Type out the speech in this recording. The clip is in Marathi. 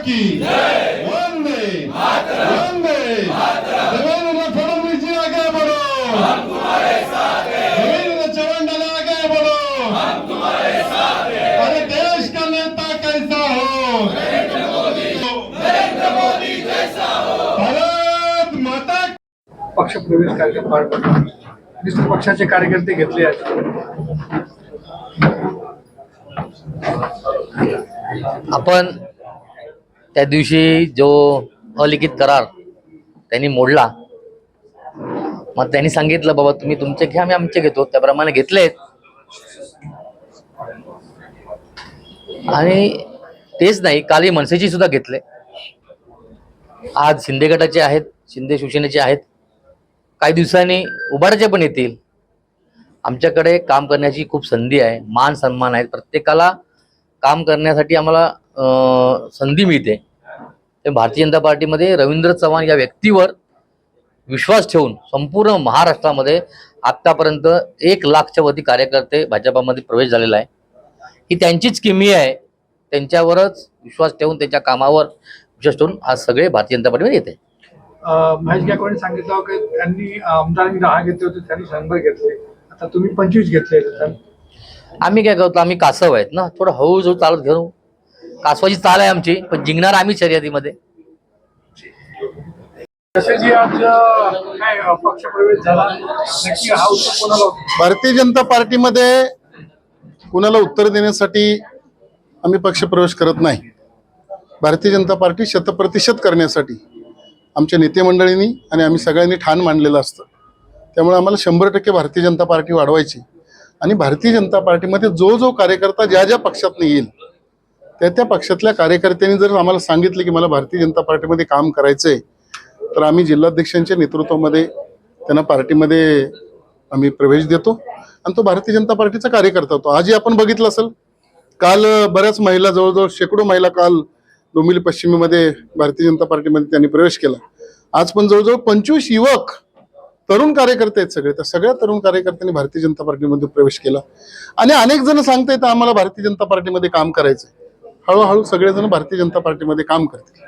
की वंदे वंदे देवेंद्र फडणवीस जी आगे बढ़ो, देवेंद्र चवंडला आगे बढ़ो, अरे देश का नेता कैसा हो, भारत माता। पक्ष प्रवेश कार्यक्रम पार पडला। निश्चित पक्षाचे कार्यकर्ते घेतले आहेत। आपण त्या दिवशी जो अलिखित करार त्यांनी मोडला, मग त्यांनी सांगितलं बाबा तुम्ही तुमचे घ्या, आम्ही आमचे घेतो, त्याप्रमाणे घेतलेत। आणि तेच नाही, काल मनसेची सुद्धा घेतले, आज शिंदे गटाचे आहेत, शिंदे शिवसेनेचे आहेत, काही दिवसांनी उबाडाचे पण येतील। आमच्याकडे काम करण्याची खूप संधी आहे, मान सन्मान आहे, प्रत्येकाला काम करण्यासाठी आम्हाला संधी मिळते। ते भारतीय जनता पार्टीमध्ये रवींद्र चव्हाण या व्यक्तीवर विश्वास ठेवून संपूर्ण महाराष्ट्रामध्ये आतापर्यंत 1 लाखच्या वरती कार्यकर्ते भाजपामध्ये प्रवेश झालेला आहे। ही त्यांचीच किमी आहे, त्यांच्यावरच विश्वास ठेवून त्यांच्या कामावर विश्वास ठेवून आज सगळे भारतीय जनता पार्टीमध्ये येते। महेश गायकवाड सांगितलं की त्यांनी आमदारांनी 10 घेतले होते, त्यांनी 100 घेतले, आता तुम्ही 25 घेतले। आम्ही काय करतो, आम्ही कासव आहेत ना, थोडं हळूहळू चालत घेऊ, कासवाची चाल आहे आमची, पण जिंकणार आम्ही शर्यतीमध्ये। जसे जी आज काय पक्ष प्रवेश झाला, नक्की हा उत्तर कोणाला होता? भारतीय जनता पार्टीमध्ये कुणाला उत्तर देण्यासाठी आम्ही पक्ष प्रवेश करत नाही। भारतीय जनता पार्टी 100% करण्यासाठी आमच्या नेते मंडळींनी आणि आम्ही सगळ्यांनी ठाण मांडलेलं असतं। त्यामुळे आम्हाला 100% भारतीय जनता पार्टी वाढवायची आणि भारतीय जनता पार्टीमध्ये जो कार्यकर्ता ज्या पक्षातून येईल त्या पक्षातल्या कार्यकर्त्यांनी जर आम्हाला सांगितलं की मला भारतीय जनता पार्टीमध्ये काम करायचंय, तर आम्ही जिल्हाध्यक्षांच्या नेतृत्वामध्ये त्यांना पार्टीमध्ये आम्ही प्रवेश देतो आणि तो भारतीय जनता पार्टीचा कार्यकर्ता होतो। आजही आपण बघितलं असेल, काल बऱ्याच महिला, जवळजवळ शेकडो महिला काल डोंबिवली पश्चिमेमध्ये भारतीय जनता पार्टीमध्ये त्यांनी प्रवेश केला। आज पण जवळजवळ 25 युवक तरुण कार्यकर्ते आहेत सगळे, त्या सगळ्या तरुण कार्यकर्त्यांनी भारतीय जनता पार्टीमध्ये प्रवेश केला आणि अनेक जण सांगतायत आम्हाला भारतीय जनता पार्टीमध्ये काम करायचंय। हळूहळू सगळेजण भारतीय जनता पार्टीमध्ये काम करतील।